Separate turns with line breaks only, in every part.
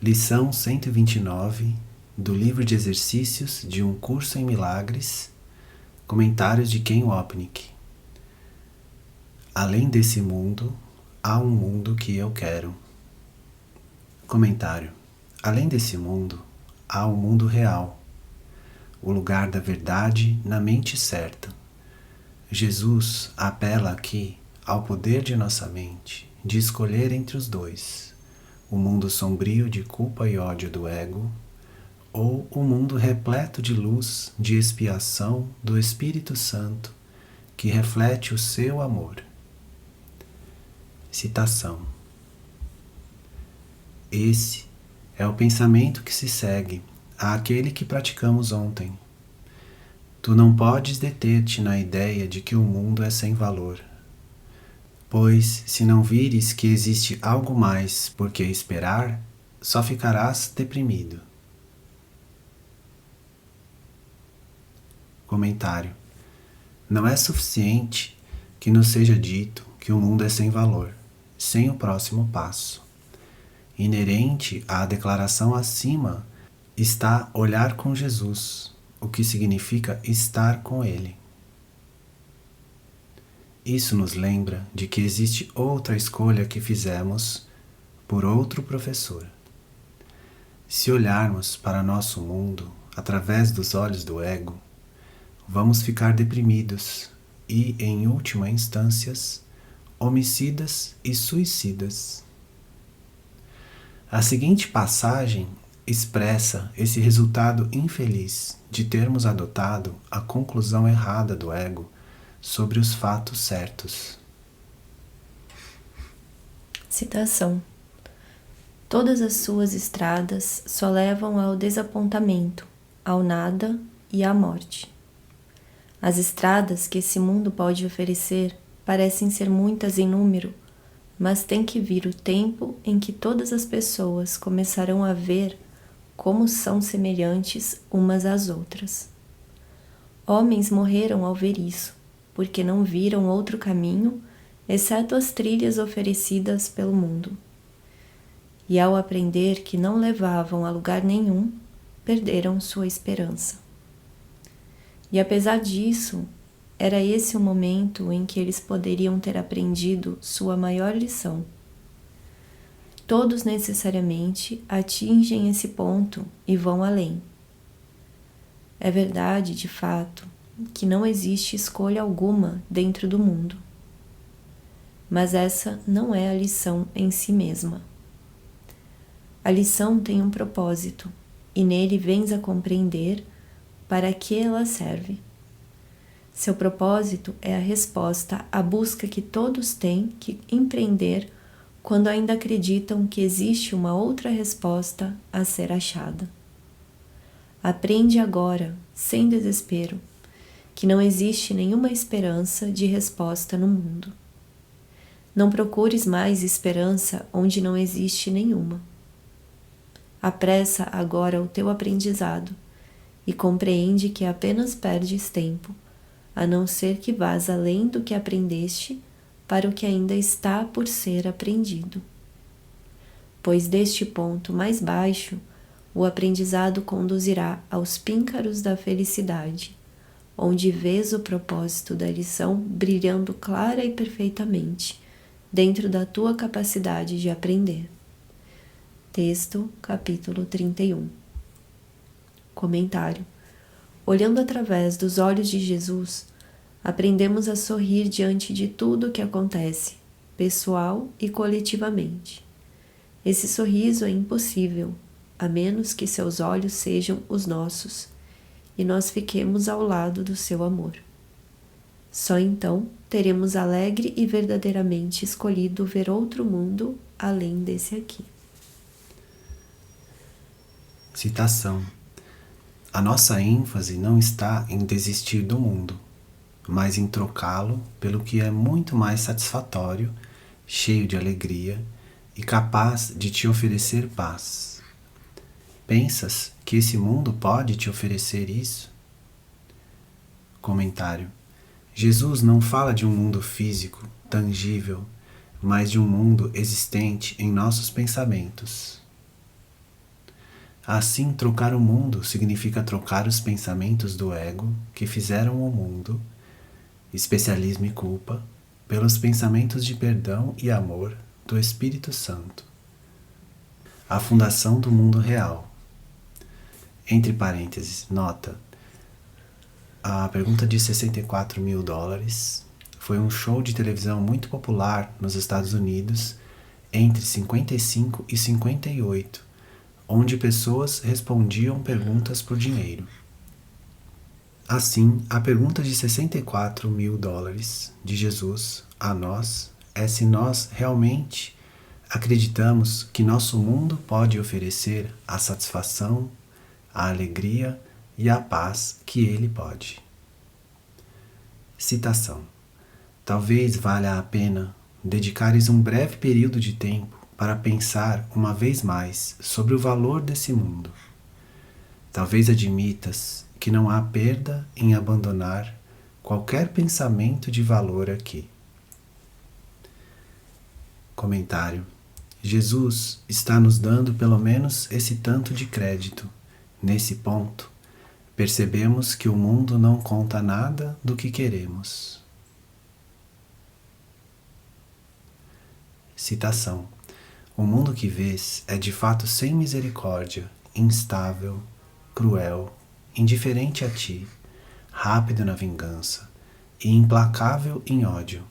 Lição 129 do livro de exercícios de um curso em milagres, comentários de Ken Wapnick. Além desse mundo, há um mundo que eu quero. Comentário. Além desse mundo, há um mundo real, o lugar da verdade na mente certa. Jesus apela aqui ao poder de nossa mente de escolher entre os dois, o mundo sombrio de culpa e ódio do ego, ou o mundo repleto de luz, de expiação do Espírito Santo, que reflete o seu amor. Citação. Esse é o pensamento que se segue àquele que praticamos ontem. Tu não podes deter-te na ideia de que o mundo é sem valor, pois, se não vires que existe algo mais por que esperar, só ficarás deprimido. Comentário. Não é suficiente que nos seja dito que o mundo é sem valor, sem o próximo passo. Inerente à declaração acima está olhar com Jesus, o que significa estar com Ele. Isso nos lembra de que existe outra escolha que fizemos por outro professor. Se olharmos para nosso mundo através dos olhos do ego, vamos ficar deprimidos e, em última instância, homicidas e suicidas. A seguinte passagem expressa esse resultado infeliz de termos adotado a conclusão errada do ego sobre os fatos certos.
Citação. Todas as suas estradas só levam ao desapontamento, ao nada e à morte. As estradas que esse mundo pode oferecer parecem ser muitas em número, mas tem que vir o tempo em que todas as pessoas começarão a ver como são semelhantes umas às outras. Homens morreram ao ver isso, porque não viram outro caminho, exceto as trilhas oferecidas pelo mundo. E ao aprender que não levavam a lugar nenhum, perderam sua esperança. E apesar disso, era esse o momento em que eles poderiam ter aprendido sua maior lição. Todos necessariamente atingem esse ponto e vão além. É verdade, de fato, que não existe escolha alguma dentro do mundo. Mas essa não é a lição em si mesma. A lição tem um propósito, e nele vens a compreender para que ela serve. Seu propósito é a resposta à busca que todos têm que empreender quando ainda acreditam que existe uma outra resposta a ser achada. Aprende agora, sem desespero, que não existe nenhuma esperança de resposta no mundo. Não procures mais esperança onde não existe nenhuma. Apressa agora o teu aprendizado e compreende que apenas perdes tempo, a não ser que vás além do que aprendeste para o que ainda está por ser aprendido. Pois deste ponto mais baixo, o aprendizado conduzirá aos píncaros da felicidade, onde vês o propósito da lição brilhando clara e perfeitamente, dentro da tua capacidade de aprender. Texto, capítulo 31. Comentário. Olhando através dos olhos de Jesus, aprendemos a sorrir diante de tudo o que acontece, pessoal e coletivamente. Esse sorriso é impossível, a menos que seus olhos sejam os nossos e nós fiquemos ao lado do seu amor. Só então teremos alegre e verdadeiramente escolhido ver outro mundo além desse aqui.
Citação. A nossa ênfase não está em desistir do mundo, mas em trocá-lo pelo que é muito mais satisfatório, cheio de alegria e capaz de te oferecer paz. Pensas que esse mundo pode te oferecer isso? Comentário. Jesus não fala de um mundo físico, tangível, mas de um mundo existente em nossos pensamentos. Assim, trocar o mundo significa trocar os pensamentos do ego que fizeram o mundo, especialismo e culpa, pelos pensamentos de perdão e amor do Espírito Santo. A fundação do mundo real. Entre parênteses, nota. A pergunta de $64 mil foi um show de televisão muito popular nos Estados Unidos entre 55 e 58, onde pessoas respondiam perguntas por dinheiro. Assim, a pergunta de $64 mil de Jesus a nós é se nós realmente acreditamos que nosso mundo pode oferecer a satisfação, a alegria e a paz que ele pode. Citação. Talvez valha a pena dedicares um breve período de tempo para pensar uma vez mais sobre o valor desse mundo. Talvez admitas que não há perda em abandonar qualquer pensamento de valor aqui. Comentário. Jesus está nos dando pelo menos esse tanto de crédito. Nesse ponto, percebemos que o mundo não conta nada do que queremos. Citação. O mundo que vês é de fato sem misericórdia, instável, cruel, indiferente a ti, rápido na vingança e implacável em ódio.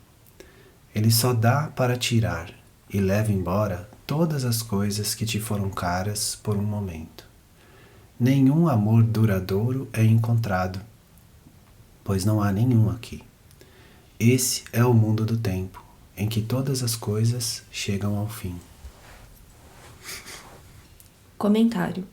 Ele só dá para tirar e leva embora todas as coisas que te foram caras por um momento. Nenhum amor duradouro é encontrado, pois não há nenhum aqui. Esse é o mundo do tempo, em que todas as coisas chegam ao fim.
Comentário.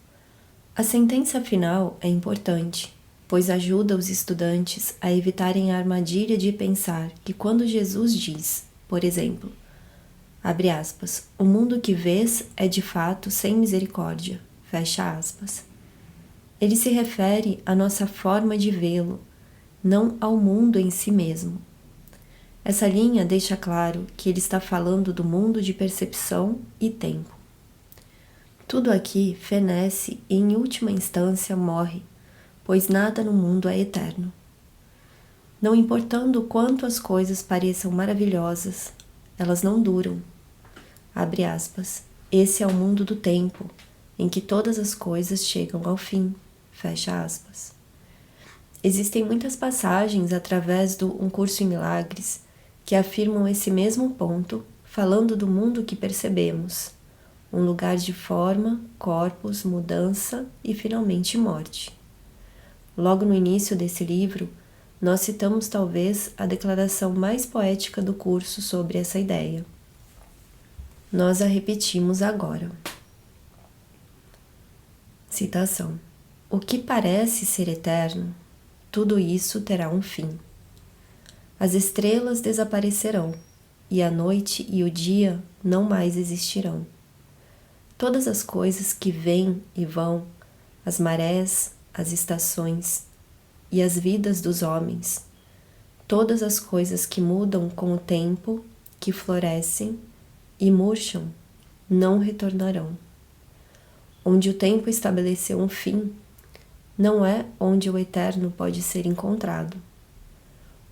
A sentença final é importante, pois ajuda os estudantes a evitarem a armadilha de pensar que quando Jesus diz, por exemplo, abre aspas, o mundo que vês é de fato sem misericórdia, fecha aspas. Ele se refere à nossa forma de vê-lo, não ao mundo em si mesmo. Essa linha deixa claro que ele está falando do mundo de percepção e tempo. Tudo aqui fenece e, em última instância, morre, pois nada no mundo é eterno. Não importando o quanto as coisas pareçam maravilhosas, elas não duram. Abre aspas. Esse é o mundo do tempo, em que todas as coisas chegam ao fim. Fecha aspas. Existem muitas passagens através do Um Curso em Milagres que afirmam esse mesmo ponto, falando do mundo que percebemos, um lugar de forma, corpos, mudança e finalmente morte. Logo no início desse livro, nós citamos talvez a declaração mais poética do curso sobre essa ideia. Nós a repetimos agora. Citação. O que parece ser eterno, tudo isso terá um fim. As estrelas desaparecerão, e a noite e o dia não mais existirão. Todas as coisas que vêm e vão, as marés, as estações e as vidas dos homens, todas as coisas que mudam com o tempo, que florescem e murcham, não retornarão. Onde o tempo estabeleceu um fim, não é onde o eterno pode ser encontrado.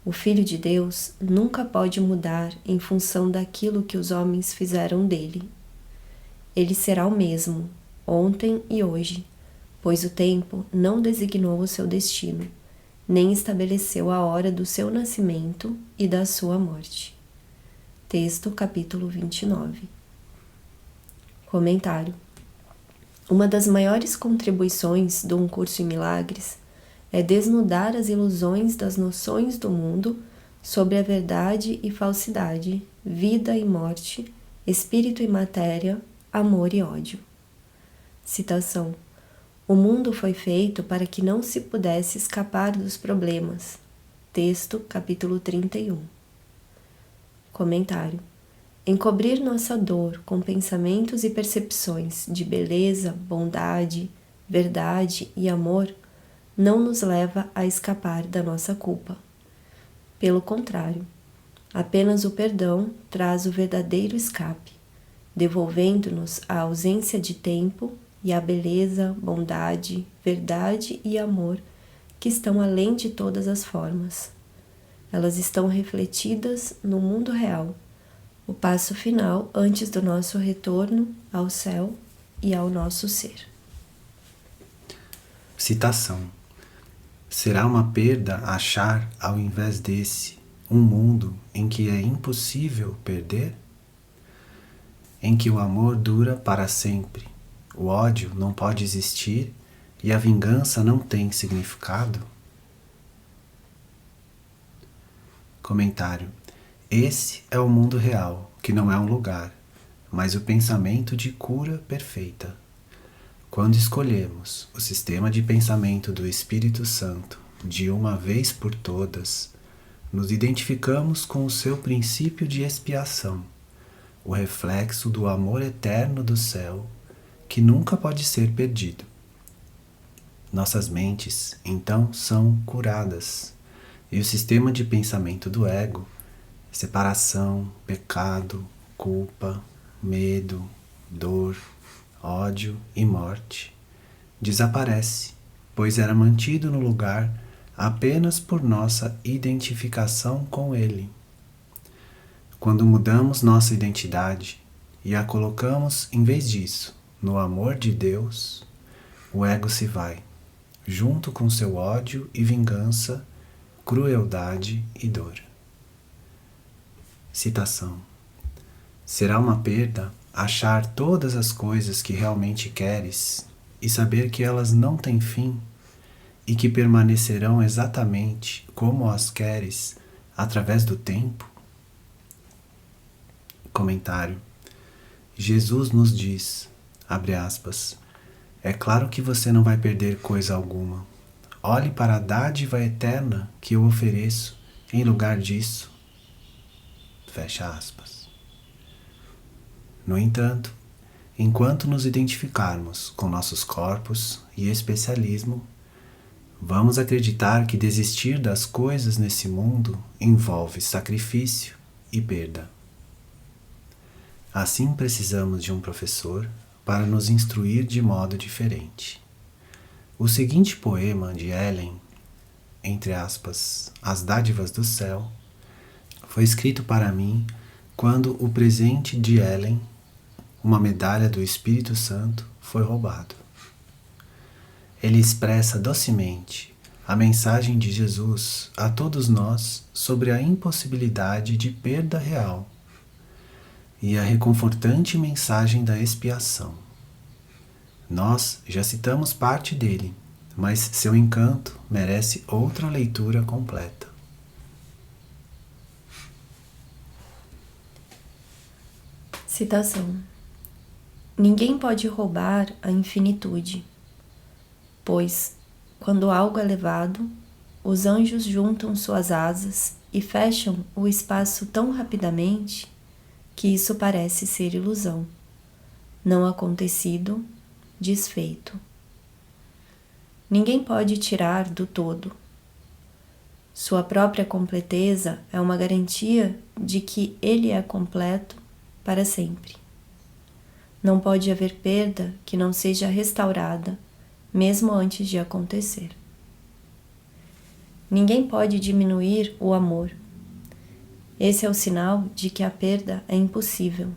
O Filho de Deus nunca pode mudar em função daquilo que os homens fizeram dele. Ele será o mesmo, ontem e hoje, pois o tempo não designou o seu destino, nem estabeleceu a hora do seu nascimento e da sua morte. Texto, capítulo 29. Comentário. Uma das maiores contribuições do Um Curso em Milagres é desnudar as ilusões das noções do mundo sobre a verdade e falsidade, vida e morte, espírito e matéria, amor e ódio. Citação. O mundo foi feito para que não se pudesse escapar dos problemas. Texto, capítulo 31. Comentário. Encobrir nossa dor com pensamentos e percepções de beleza, bondade, verdade e amor não nos leva a escapar da nossa culpa. Pelo contrário, apenas o perdão traz o verdadeiro escape, devolvendo-nos a ausência de tempo e a beleza, bondade, verdade e amor que estão além de todas as formas. Elas estão refletidas no mundo real, o passo final antes do nosso retorno ao céu e ao nosso ser.
Citação: será uma perda achar, ao invés desse, um mundo em que é impossível perder? Em que o amor dura para sempre, o ódio não pode existir e a vingança não tem significado? Comentário: esse é o mundo real, que não é um lugar, mas o pensamento de cura perfeita. Quando escolhemos o sistema de pensamento do Espírito Santo de uma vez por todas, nos identificamos com o seu princípio de expiação, o reflexo do amor eterno do céu, que nunca pode ser perdido. Nossas mentes, então, são curadas, e o sistema de pensamento do ego, separação, pecado, culpa, medo, dor, ódio e morte, desaparece, pois era mantido no lugar apenas por nossa identificação com ele. Quando mudamos nossa identidade e a colocamos, em vez disso, no amor de Deus, o ego se vai, junto com seu ódio e vingança, crueldade e dor. Citação: será uma perda achar todas as coisas que realmente queres e saber que elas não têm fim e que permanecerão exatamente como as queres através do tempo? Comentário: Jesus nos diz, abre aspas, é claro que você não vai perder coisa alguma. Olhe para a dádiva eterna que eu ofereço em lugar disso. Fecha aspas. No entanto, enquanto nos identificarmos com nossos corpos e especialismo, vamos acreditar que desistir das coisas nesse mundo envolve sacrifício e perda. Assim precisamos de um professor para nos instruir de modo diferente. O seguinte poema de Ellen, entre aspas, As Dádivas do Céu, foi escrito para mim quando o presente de Ellen, uma medalha do Espírito Santo, foi roubado. Ele expressa docemente a mensagem de Jesus a todos nós sobre a impossibilidade de perda real e a reconfortante mensagem da expiação. Nós já citamos parte dele, mas seu encanto merece outra leitura completa.
Citação: ninguém pode roubar a infinitude, pois, quando algo é levado, os anjos juntam suas asas e fecham o espaço tão rapidamente que isso parece ser ilusão, não acontecido, desfeito. Ninguém pode tirar do todo. Sua própria completeza é uma garantia de que ele é completo para sempre. Não pode haver perda que não seja restaurada, mesmo antes de acontecer. Ninguém pode diminuir o amor. Esse é o sinal de que a perda é impossível.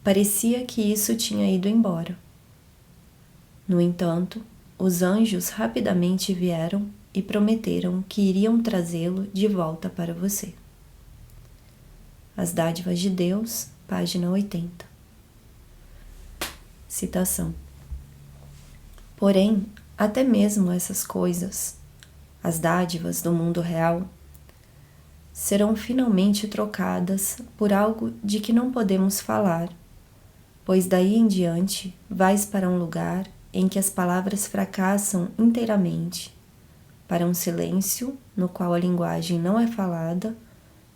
Parecia que isso tinha ido embora. No entanto, os anjos rapidamente vieram e prometeram que iriam trazê-lo de volta para você. As Dádivas de Deus, página 80. Citação: porém, até mesmo essas coisas, as dádivas do mundo real, serão finalmente trocadas por algo de que não podemos falar, pois daí em diante vais para um lugar em que as palavras fracassam inteiramente, para um silêncio no qual a linguagem não é falada,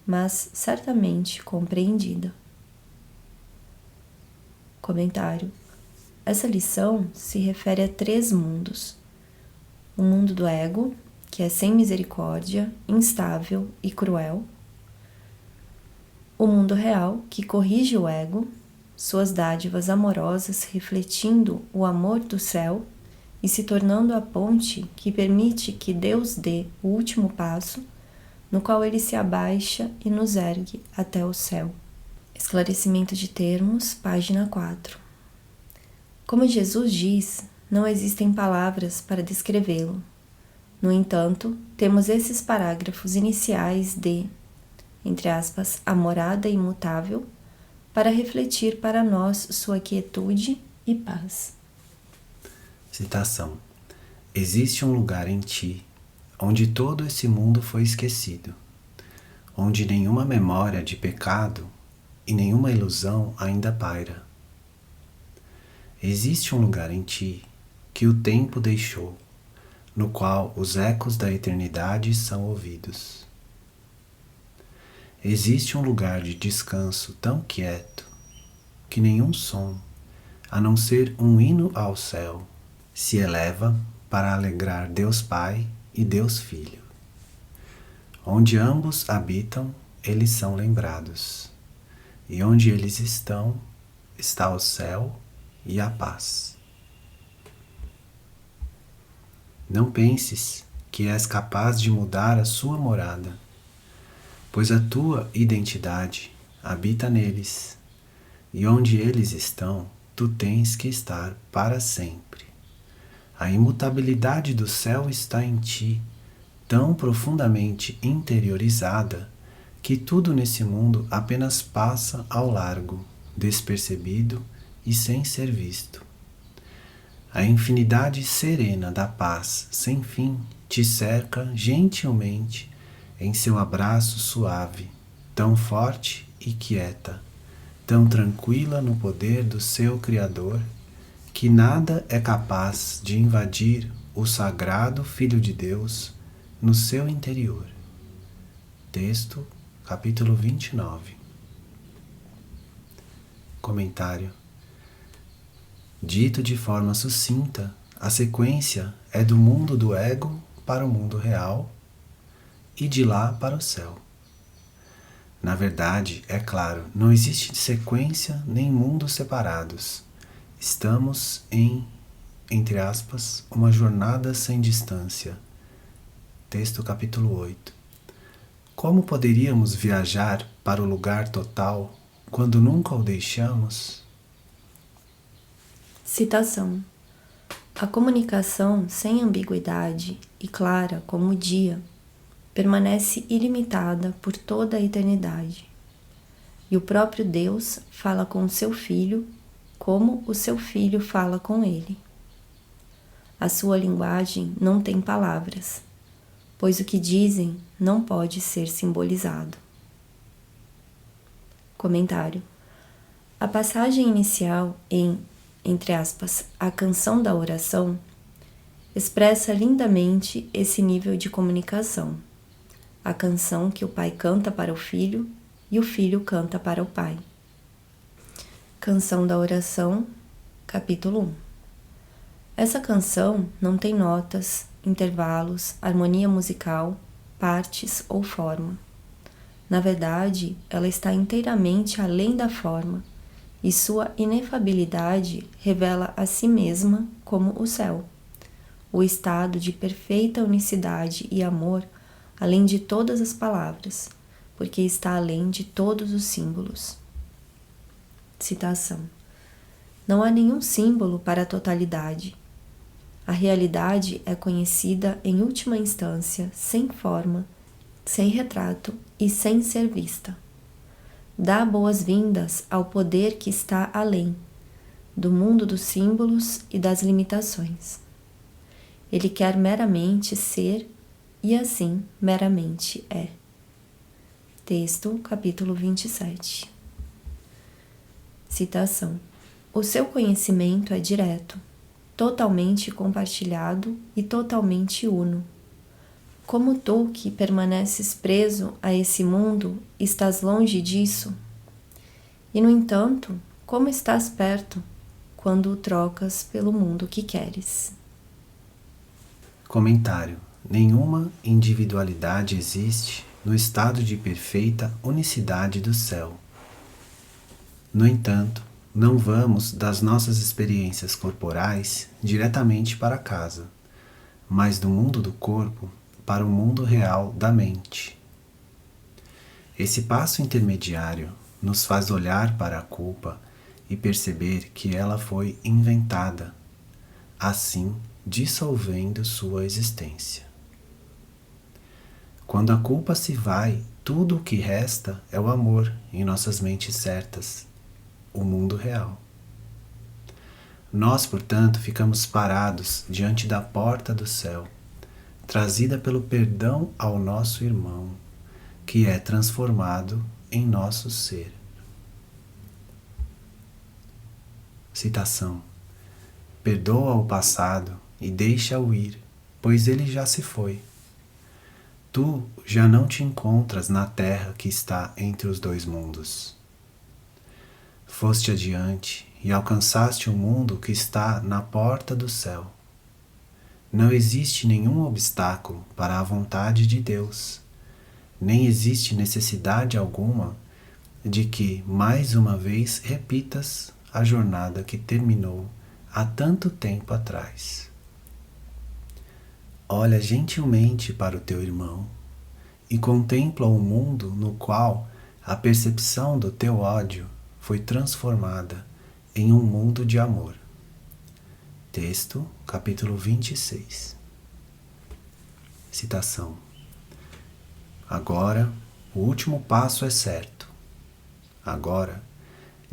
mas certamente compreendida. Comentário: essa lição se refere a 3 mundos. O mundo do ego, que é sem misericórdia, instável e cruel. O mundo real, que corrige o ego. suas dádivas amorosas refletindo o amor do céu e se tornando a ponte que permite que Deus dê o último passo, no qual ele se abaixa e nos ergue até o céu. Esclarecimento de termos, página 4. Como Jesus diz, não existem palavras para descrevê-lo. No entanto, temos esses parágrafos iniciais de, entre aspas, a morada imutável, para refletir para nós sua quietude e paz.
Citação. Existe um lugar em ti, onde todo esse mundo foi esquecido, onde nenhuma memória de pecado e nenhuma ilusão ainda paira. Existe um lugar em ti que o tempo deixou, no qual os ecos da eternidade são ouvidos. Existe um lugar de descanso tão quieto que nenhum som, a não ser um hino ao céu, se eleva para alegrar Deus Pai e Deus Filho. Onde ambos habitam, eles são lembrados, e onde eles estão, está o céu e a paz. Não penses que és capaz de mudar a sua morada, pois a tua identidade habita neles, e onde eles estão, tu tens que estar para sempre. A imutabilidade do céu está em ti, tão profundamente interiorizada, que tudo nesse mundo apenas passa ao largo, despercebido e sem ser visto. A infinidade serena da paz sem fim te cerca gentilmente em seu abraço suave, tão forte e quieta, tão tranquila no poder do seu Criador, que nada é capaz de invadir o sagrado Filho de Deus no seu interior. Texto, capítulo 29. Comentário. Dito de forma sucinta, a sequência é do mundo do ego para o mundo real e de lá para o céu. Na verdade, é claro, não existe sequência nem mundos separados. Estamos em, entre aspas, uma jornada sem distância. Texto capítulo 8. Como poderíamos viajar para o lugar total quando nunca o deixamos?
Citação. A comunicação sem ambiguidade e clara como o dia permanece ilimitada por toda a eternidade. E o próprio Deus fala com o seu Filho como o seu Filho fala com ele. A sua linguagem não tem palavras, pois o que dizem não pode ser simbolizado. Comentário. A passagem inicial em, entre aspas, a canção da oração, expressa lindamente esse nível de comunicação. A canção que o pai canta para o filho e o filho canta para o pai. Canção da oração, capítulo 1. Essa canção não tem notas, intervalos, harmonia musical, partes ou forma. Na verdade, ela está inteiramente além da forma, e sua inefabilidade revela a si mesma como o céu, o estado de perfeita unicidade e amor além de todas as palavras, porque está além de todos os símbolos. Citação. Não há nenhum símbolo para a totalidade. A realidade é conhecida em última instância, sem forma, sem retrato e sem ser vista. Dá boas-vindas ao poder que está além, do mundo dos símbolos e das limitações. Ele quer meramente ser e assim meramente é. Texto, capítulo 27. Citação. O seu conhecimento é direto, totalmente compartilhado e totalmente uno. Como tu que permaneces preso a esse mundo, estás longe disso? E, no entanto, como estás perto quando o trocas pelo mundo que queres?
Comentário. Nenhuma individualidade existe no estado de perfeita unicidade do céu. No entanto, não vamos das nossas experiências corporais diretamente para casa, mas do mundo do corpo para o mundo real da mente. Esse passo intermediário nos faz olhar para a culpa e perceber que ela foi inventada, assim dissolvendo sua existência. Quando a culpa se vai, tudo o que resta é o amor em nossas mentes certas, o mundo real. Nós, portanto, ficamos parados diante da porta do céu, trazida pelo perdão ao nosso irmão, que é transformado em nosso ser. Citação: perdoa o passado e deixa-o ir, pois ele já se foi. Tu já não te encontras na terra que está entre os dois mundos. Foste adiante e alcançaste o mundo que está na porta do céu. Não existe nenhum obstáculo para a vontade de Deus, nem existe necessidade alguma de que mais uma vez repitas a jornada que terminou há tanto tempo atrás. Olha gentilmente para o teu irmão e contempla o mundo no qual a percepção do teu ódio foi transformada em um mundo de amor. Texto, capítulo 26. Citação: agora, o último passo é certo. Agora,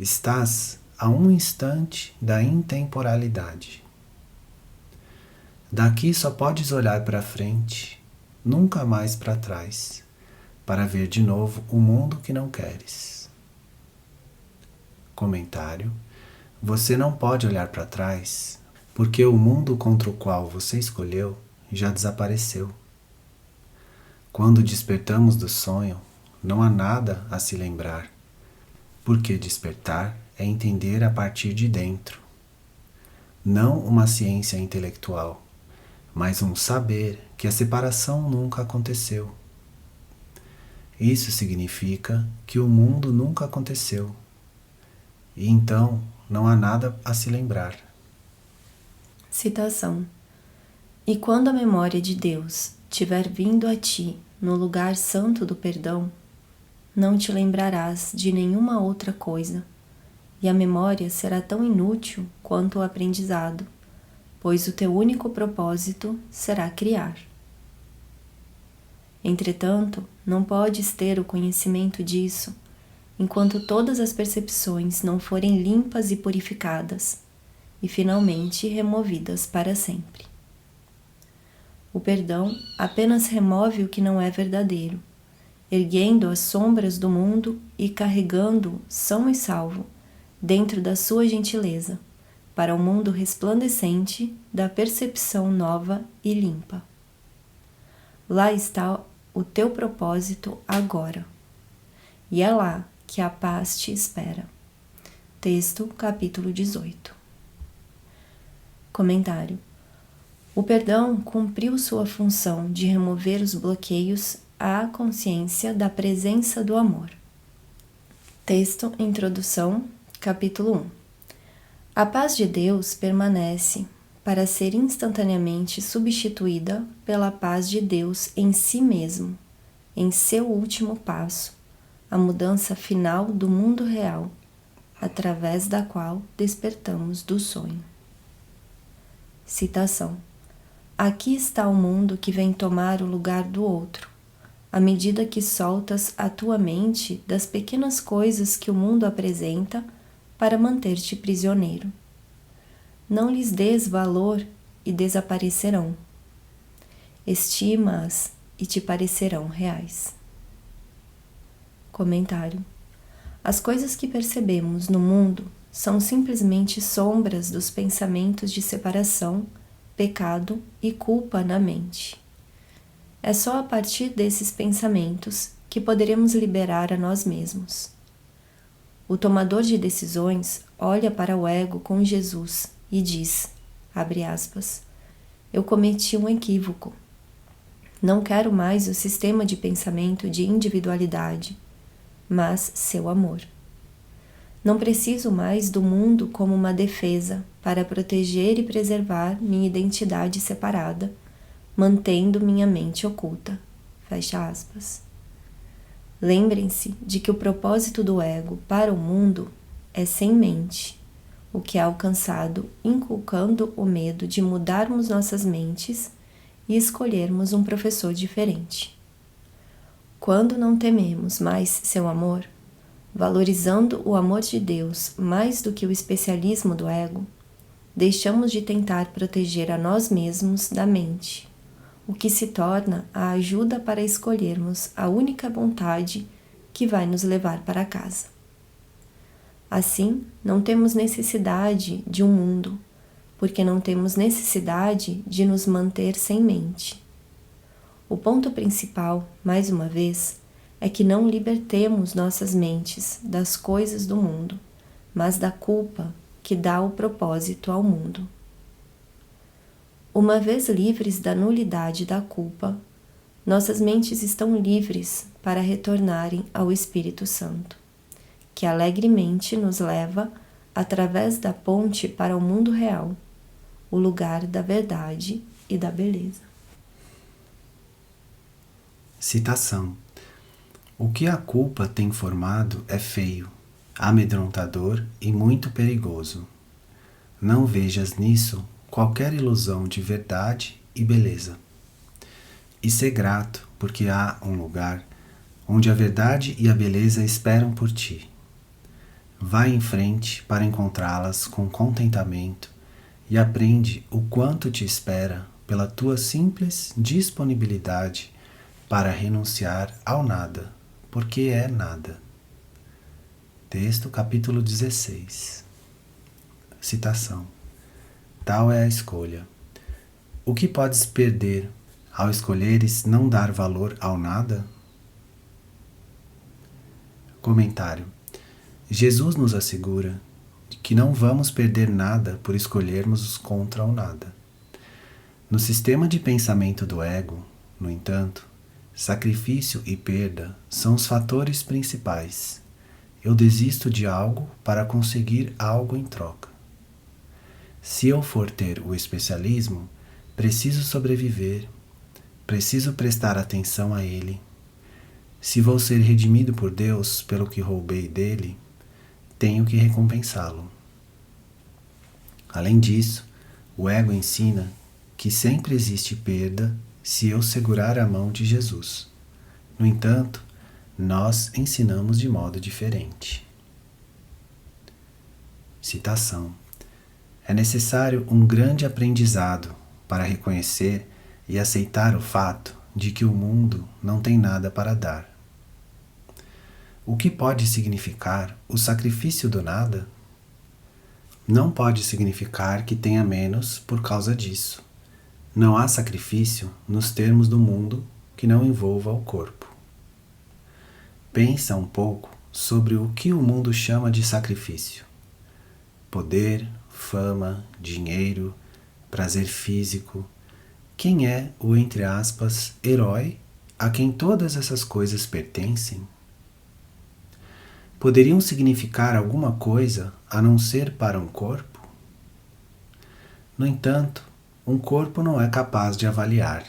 estás a um instante da intemporalidade. Daqui só podes olhar para frente, nunca mais para trás, para ver de novo o mundo que não queres. Comentário: você não pode olhar para trás, porque o mundo contra o qual você escolheu já desapareceu. Quando despertamos do sonho, não há nada a se lembrar, porque despertar é entender a partir de dentro. Não uma ciência intelectual, mas um saber que a separação nunca aconteceu. Isso significa que o mundo nunca aconteceu, e então não há nada a se lembrar.
Citação: e quando a memória de Deus tiver vindo a ti no lugar santo do perdão, não te lembrarás de nenhuma outra coisa, e a memória será tão inútil quanto o aprendizado, pois o teu único propósito será criar. Entretanto, não podes ter o conhecimento disso enquanto todas as percepções não forem limpas e purificadas, e finalmente removidas para sempre. O perdão apenas remove o que não é verdadeiro, erguendo as sombras do mundo e carregando-o são e salvo dentro da sua gentileza, para o mundo resplandecente da percepção nova e limpa. Lá está o teu propósito agora, e é lá que a paz te espera. Texto, capítulo 18. Comentário: o perdão cumpriu sua função de remover os bloqueios à consciência da presença do amor. Texto, introdução, capítulo 1. A paz de Deus permanece para ser instantaneamente substituída pela paz de Deus em si mesmo, em seu último passo, a mudança final do mundo real, através da qual despertamos do sonho. Citação: aqui está o mundo que vem tomar o lugar do outro, à medida que soltas a tua mente das pequenas coisas que o mundo apresenta para manter-te prisioneiro. Não lhes dês valor e desaparecerão. Estima-as e te parecerão reais. Comentário: as coisas que percebemos no mundo são simplesmente sombras dos pensamentos de separação, pecado e culpa na mente. É só a partir desses pensamentos que poderemos liberar a nós mesmos. O tomador de decisões olha para o ego com Jesus e diz, abre aspas, eu cometi um equívoco. Não quero mais o sistema de pensamento de individualidade, mas seu amor. Não preciso mais do mundo como uma defesa para proteger e preservar minha identidade separada, mantendo minha mente oculta. Fecha aspas. Lembrem-se de que o propósito do ego para o mundo é sem mente, o que é alcançado inculcando o medo de mudarmos nossas mentes e escolhermos um professor diferente. Quando não tememos mais seu amor, valorizando o amor de Deus mais do que o especialismo do ego, deixamos de tentar proteger a nós mesmos da mente, o que se torna a ajuda para escolhermos a única vontade que vai nos levar para casa. Assim, não temos necessidade de um mundo, porque não temos necessidade de nos manter sem mente. O ponto principal, mais uma vez, é que não libertemos nossas mentes das coisas do mundo, mas da culpa que dá o propósito ao mundo. Uma vez livres da nulidade da culpa, nossas mentes estão livres para retornarem ao Espírito Santo, que alegremente nos leva através da ponte para o mundo real, o lugar da verdade e da beleza.
Citação: o que a culpa tem formado é feio, amedrontador e muito perigoso. Não vejas nisso qualquer ilusão de verdade e beleza. E ser grato, porque há um lugar onde a verdade e a beleza esperam por ti. Vai em frente para encontrá-las com contentamento e aprende o quanto te espera pela tua simples disponibilidade para renunciar ao nada, porque é nada. Texto, capítulo 16. Citação: tal é a escolha. O que podes perder ao escolheres não dar valor ao nada? Comentário: Jesus nos assegura que não vamos perder nada por escolhermos contra o nada. No sistema de pensamento do ego, no entanto, sacrifício e perda são os fatores principais. Eu desisto de algo para conseguir algo em troca. Se eu for ter o especialismo, preciso sobreviver, preciso prestar atenção a ele. Se vou ser redimido por Deus pelo que roubei dele, tenho que recompensá-lo. Além disso, o ego ensina que sempre existe perda se eu segurar a mão de Jesus. No entanto, nós ensinamos de modo diferente. Citação: é necessário um grande aprendizado para reconhecer e aceitar o fato de que o mundo não tem nada para dar. O que pode significar o sacrifício do nada? Não pode significar que tenha menos por causa disso. Não há sacrifício nos termos do mundo que não envolva o corpo. Pensa um pouco sobre o que o mundo chama de sacrifício. Poder, fama, dinheiro, prazer físico. Quem é o, entre aspas, herói a quem todas essas coisas pertencem? Poderiam significar alguma coisa a não ser para um corpo? No entanto, um corpo não é capaz de avaliar.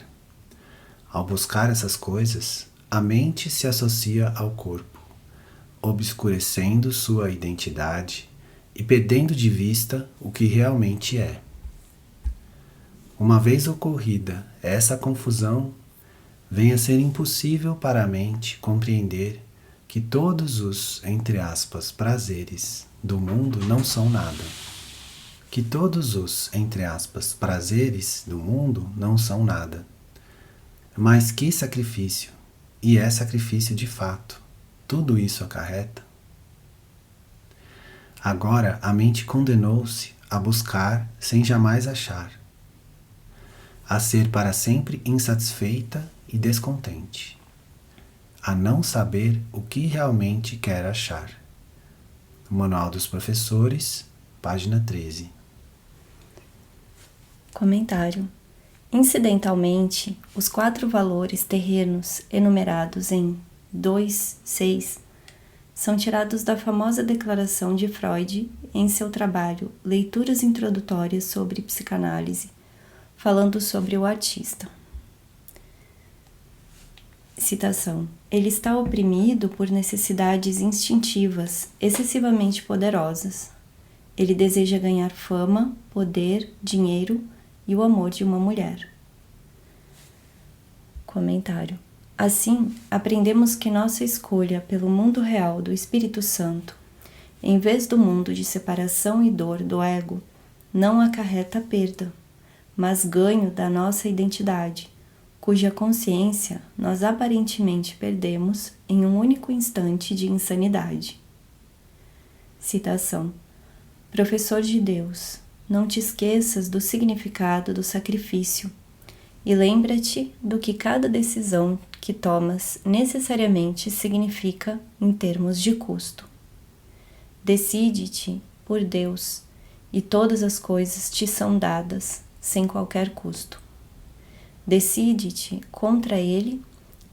Ao buscar essas coisas, a mente se associa ao corpo, obscurecendo sua identidade e perdendo de vista o que realmente é. Uma vez ocorrida essa confusão, vem a ser impossível para a mente compreender que todos os, entre aspas, prazeres do mundo não são nada. Que todos os, entre aspas, prazeres do mundo não são nada. Mas que sacrifício, e é sacrifício de fato, tudo isso acarreta? Agora a mente condenou-se a buscar sem jamais achar, a ser para sempre insatisfeita e descontente, a não saber o que realmente quer achar. Manual dos Professores, página 13.
Comentário: incidentalmente, os 4 valores terrenos enumerados em 2.6 são tirados da famosa declaração de Freud em seu trabalho Leituras Introdutórias sobre Psicanálise, falando sobre o artista. Citação: ele está oprimido por necessidades instintivas, excessivamente poderosas. Ele deseja ganhar fama, poder, dinheiro e o amor de uma mulher. Comentário: assim, aprendemos que nossa escolha pelo mundo real do Espírito Santo, em vez do mundo de separação e dor do ego, não acarreta perda, mas ganho da nossa identidade, cuja consciência nós aparentemente perdemos em um único instante de insanidade. Citação: professor de Deus, não te esqueças do significado do sacrifício e lembra-te do que cada decisão que tomas necessariamente significa em termos de custo. Decide-te por Deus e todas as coisas te são dadas sem qualquer custo. Decide-te contra ele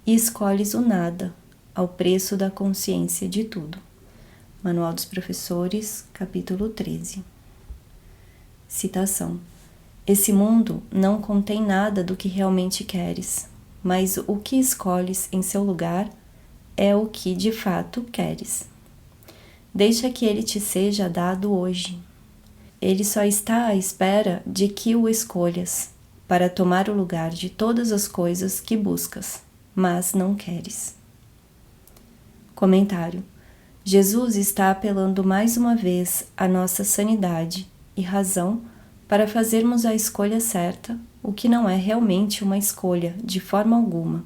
e escolhes o nada ao preço da consciência de tudo. Manual dos Professores, capítulo 13. Citação: esse mundo não contém nada do que realmente queres, mas o que escolhes em seu lugar é o que de fato queres. Deixa que ele te seja dado hoje. Ele só está à espera de que o escolhas, para tomar o lugar de todas as coisas que buscas, mas não queres. Comentário: Jesus está apelando mais uma vez à nossa sanidade e razão para fazermos a escolha certa, o que não é realmente uma escolha de forma alguma,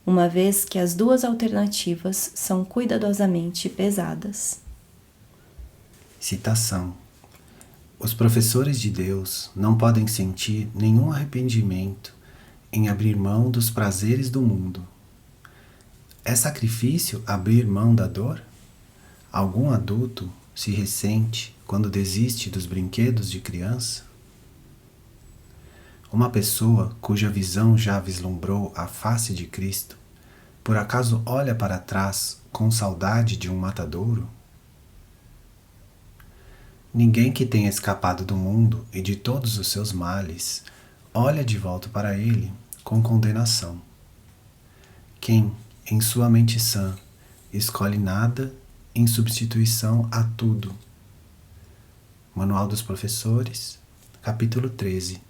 uma vez que as duas alternativas são cuidadosamente pesadas.
Citação: os professores de Deus não podem sentir nenhum arrependimento em abrir mão dos prazeres do mundo. É sacrifício abrir mão da dor? Algum adulto se ressente quando desiste dos brinquedos de criança? Uma pessoa cuja visão já vislumbrou a face de Cristo, por acaso olha para trás com saudade de um matadouro? Ninguém que tenha escapado do mundo e de todos os seus males olha de volta para ele com condenação. Quem, em sua mente sã, escolhe nada em substituição a tudo. Manual dos Professores, capítulo 13.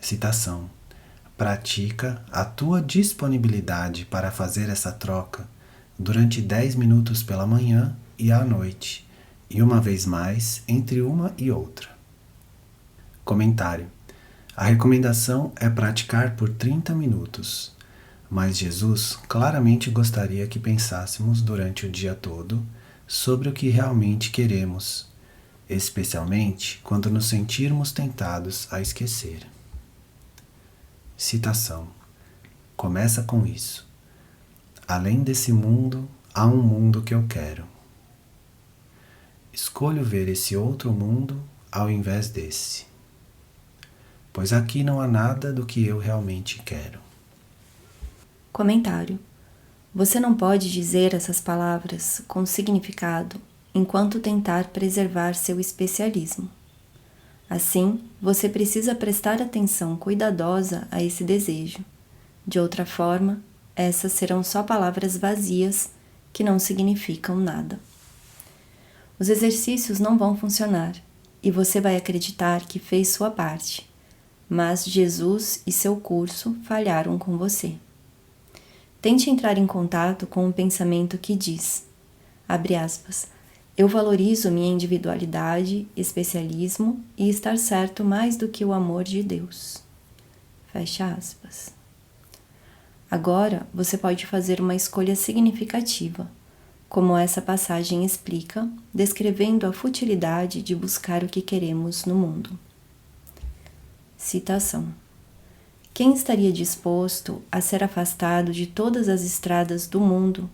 Citação: pratica a tua disponibilidade para fazer essa troca durante 10 minutos pela manhã e à noite, e uma vez mais entre uma e outra. Comentário: a recomendação é praticar por 30 minutos, mas Jesus claramente gostaria que pensássemos durante o dia todo sobre o que realmente queremos, especialmente quando nos sentirmos tentados a esquecer. Citação: começa com isso. Além desse mundo, há um mundo que eu quero. Escolho ver esse outro mundo ao invés desse, pois aqui não há nada do que eu realmente quero.
Comentário: você não pode dizer essas palavras com significado enquanto tentar preservar seu especialismo. Assim, você precisa prestar atenção cuidadosa a esse desejo. De outra forma, essas serão só palavras vazias que não significam nada. Os exercícios não vão funcionar e você vai acreditar que fez sua parte, mas Jesus e seu curso falharam com você. Tente entrar em contato com um pensamento que diz, abre aspas, eu valorizo minha individualidade, especialismo e estar certo mais do que o amor de Deus. Fecha aspas. Agora você pode fazer uma escolha significativa, como essa passagem explica, descrevendo a futilidade de buscar o que queremos no mundo. Citação: quem estaria disposto a ser afastado de todas as estradas do mundo,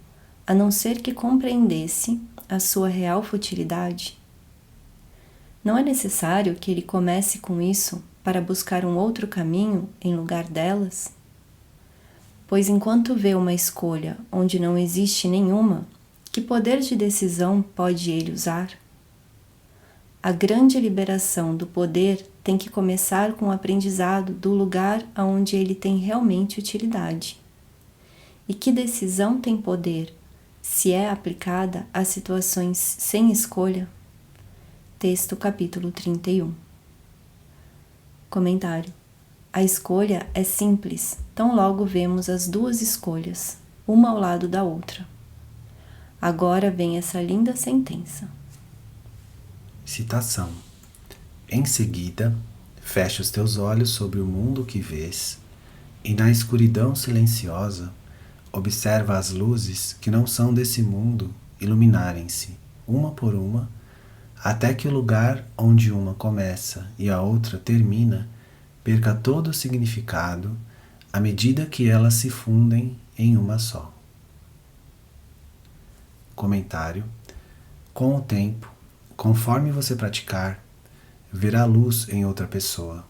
a não ser que compreendesse a sua real futilidade? Não é necessário que ele comece com isso para buscar um outro caminho em lugar delas? pois enquanto vê uma escolha onde não existe nenhuma, que poder de decisão pode ele usar? A grande liberação do poder tem que começar com o aprendizado do lugar onde ele tem realmente utilidade. E que decisão tem poder se é aplicada a situações sem escolha? Texto capítulo 31. Comentário. A escolha é simples, tão logo vemos as duas escolhas, uma ao lado da outra. Agora vem essa linda sentença.
Citação. Em seguida, fecha os teus olhos sobre o mundo que vês, e na escuridão silenciosa, observa as luzes que não são desse mundo iluminarem-se, uma por uma, até que o lugar onde uma começa e a outra termina perca todo o significado à medida que elas se fundem em uma só. Comentário. Com o tempo, conforme você praticar, verá luz em outra pessoa,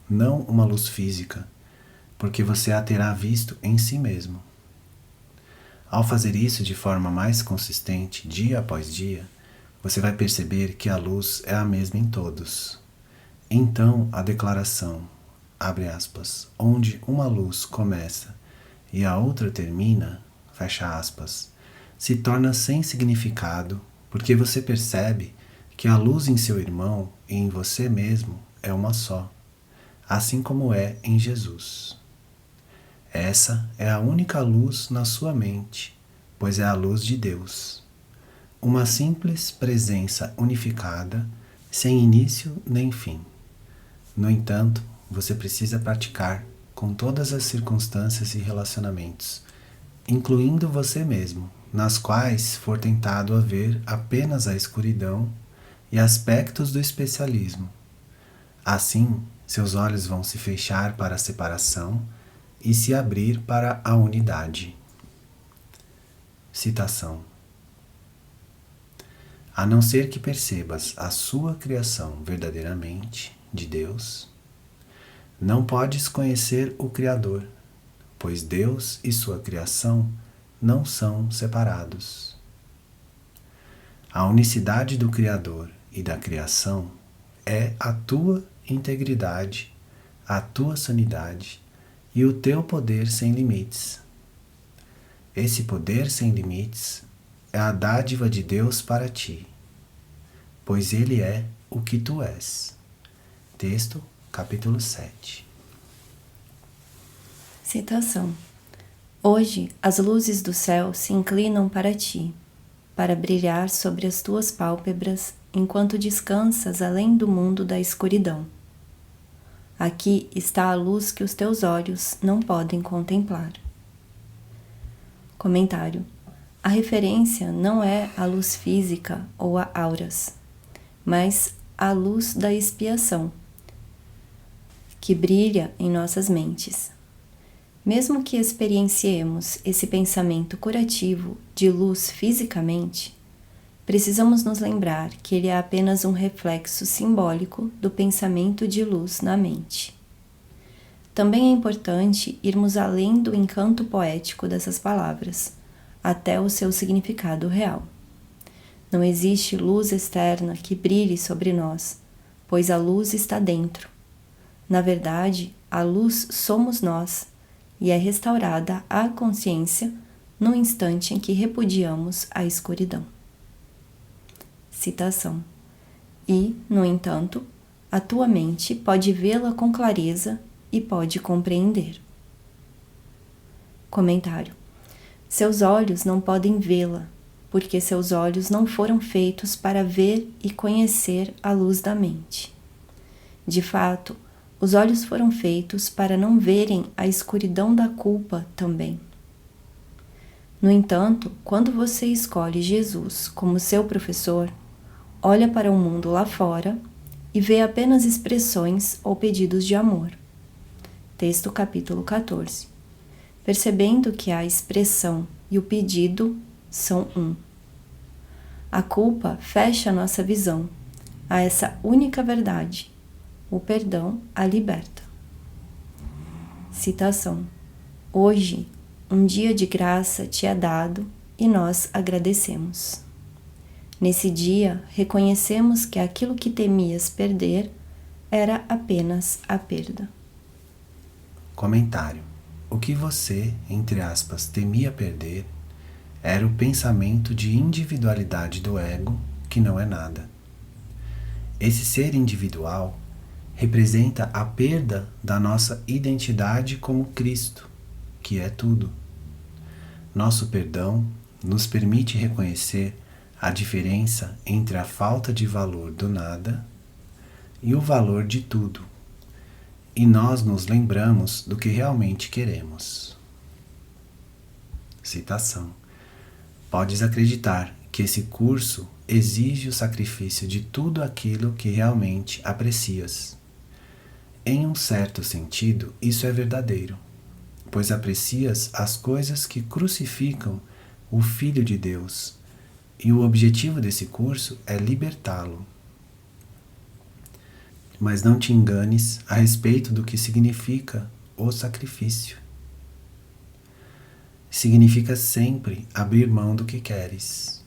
não uma luz física, porque você a terá visto em si mesmo. Ao fazer isso de forma mais consistente, dia após dia, você vai perceber que a luz é a mesma em todos. Então a declaração, abre aspas, onde uma luz começa e a outra termina, fecha aspas, se torna sem significado, porque você percebe que a luz em seu irmão e em você mesmo é uma só, assim como é em Jesus. Essa é a única luz na sua mente, pois é a luz de Deus. Uma simples presença unificada, sem início nem fim. No entanto, você precisa praticar com todas as circunstâncias e relacionamentos, incluindo você mesmo, nas quais for tentado a ver apenas a escuridão e aspectos do especialismo. Assim, seus olhos vão se fechar para a separação e se abrir para a unidade. Citação. A não ser que percebas a sua criação verdadeiramente de Deus, não podes conhecer o Criador, pois Deus e sua criação não são separados. A unicidade do Criador e da criação é a tua integridade, a tua sanidade e o teu poder sem limites. Esse poder sem limites é a dádiva de Deus para ti, pois Ele é o que tu és. Texto, capítulo 7.
Citação. Hoje as luzes do céu se inclinam para ti, para brilhar sobre as tuas pálpebras enquanto descansas além do mundo da escuridão. Aqui está a luz que os teus olhos não podem contemplar. Comentário. A referência não é a luz física ou a auras, mas a luz da expiação, que brilha em nossas mentes. Mesmo que experienciemos esse pensamento curativo de luz fisicamente, precisamos nos lembrar que ele é apenas um reflexo simbólico do pensamento de luz na mente. Também é importante irmos além do encanto poético dessas palavras, até o seu significado real. Não existe luz externa que brilhe sobre nós, pois a luz está dentro. Na verdade, a luz somos nós, e é restaurada a consciência no instante em que repudiamos a escuridão. Citação. E, no entanto, a tua mente pode vê-la com clareza e pode compreender. Comentário. Seus olhos não podem vê-la, porque seus olhos não foram feitos para ver e conhecer a luz da mente. De fato, os olhos foram feitos para não verem a escuridão da culpa também. No entanto, quando você escolhe Jesus como seu professor, olha para o mundo lá fora e vê apenas expressões ou pedidos de amor. Texto capítulo 14. Percebendo que a expressão e o pedido são um. A culpa fecha a nossa visão a essa única verdade. O perdão a liberta. Citação. Hoje, um dia de graça te é dado e nós agradecemos. Nesse dia, reconhecemos que aquilo que temias perder era apenas a perda.
Comentário. O que você, entre aspas, temia perder era o pensamento de individualidade do ego, que não é nada. Esse ser individual representa a perda da nossa identidade como Cristo, que é tudo. Nosso perdão nos permite reconhecer a diferença entre a falta de valor do nada e o valor de tudo, e nós nos lembramos do que realmente queremos. Citação. Podes acreditar que esse curso exige o sacrifício de tudo aquilo que realmente aprecias. Em um certo sentido, isso é verdadeiro, pois aprecias as coisas que crucificam o Filho de Deus, e o objetivo desse curso é libertá-lo. Mas não te enganes a respeito do que significa o sacrifício. Significa sempre abrir mão do que queres.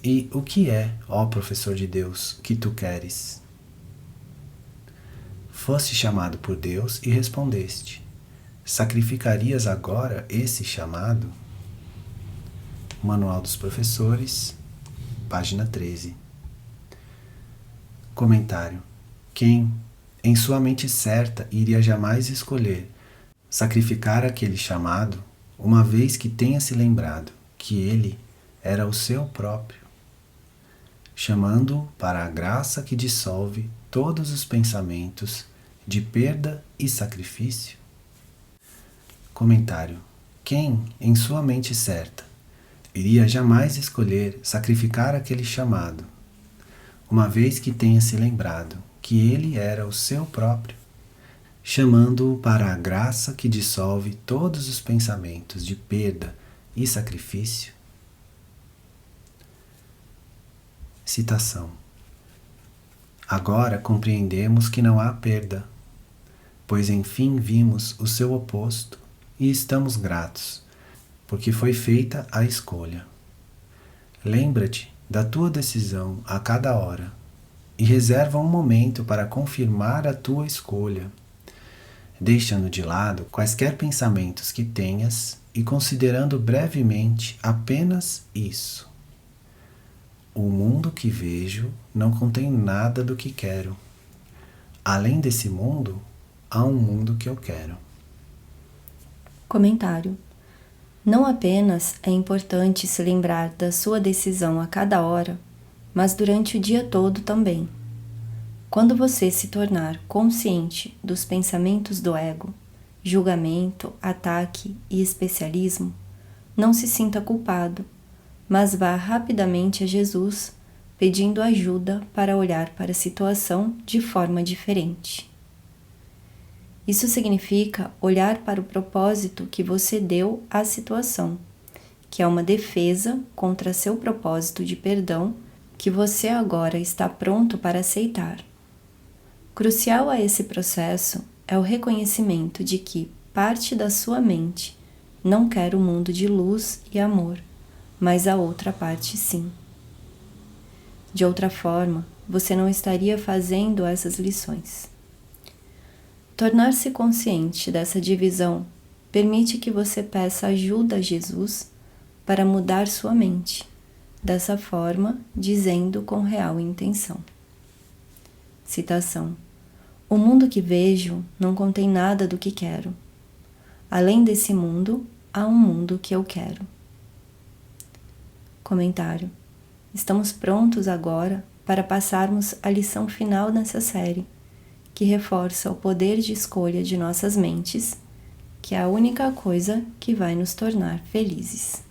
E o que é, ó professor de Deus, que tu queres? Foste chamado por Deus e respondeste: sacrificarias agora esse chamado? Manual dos Professores, página 13. Comentário. Quem, em sua mente certa, iria jamais escolher sacrificar aquele chamado, uma vez que tenha se lembrado que ele era o seu próprio, chamando-o para a graça que dissolve todos os pensamentos de perda e sacrifício? Comentário. Quem, em sua mente certa, iria jamais escolher sacrificar aquele chamado, uma vez que tenha se lembrado que ele era o seu próprio, chamando-o para a graça que dissolve todos os pensamentos de perda e sacrifício? Citação. Agora compreendemos que não há perda, pois enfim vimos o seu oposto e estamos gratos, porque foi feita a escolha. Lembra-te da tua decisão a cada hora e reserva um momento para confirmar a tua escolha, deixando de lado quaisquer pensamentos que tenhas e considerando brevemente apenas isso. O mundo que vejo não contém nada do que quero. Além desse mundo, há um mundo que eu quero.
Comentário. Não apenas é importante se lembrar da sua decisão a cada hora, mas durante o dia todo também. Quando você se tornar consciente dos pensamentos do ego, julgamento, ataque e especialismo, não se sinta culpado, mas vá rapidamente a Jesus, pedindo ajuda para olhar para a situação de forma diferente. Isso significa olhar para o propósito que você deu à situação, que é uma defesa contra seu propósito de perdão que você agora está pronto para aceitar. Crucial a esse processo é o reconhecimento de que parte da sua mente não quer o mundo de luz e amor, mas a outra parte sim. De outra forma, você não estaria fazendo essas lições. Tornar-se consciente dessa divisão permite que você peça ajuda a Jesus para mudar sua mente, dessa forma, dizendo com real intenção. Citação. O mundo que vejo não contém nada do que quero. Além desse mundo, há um mundo que eu quero. Comentário. Estamos prontos agora para passarmos a lição final nessa série, que reforça o poder de escolha de nossas mentes, que é a única coisa que vai nos tornar felizes.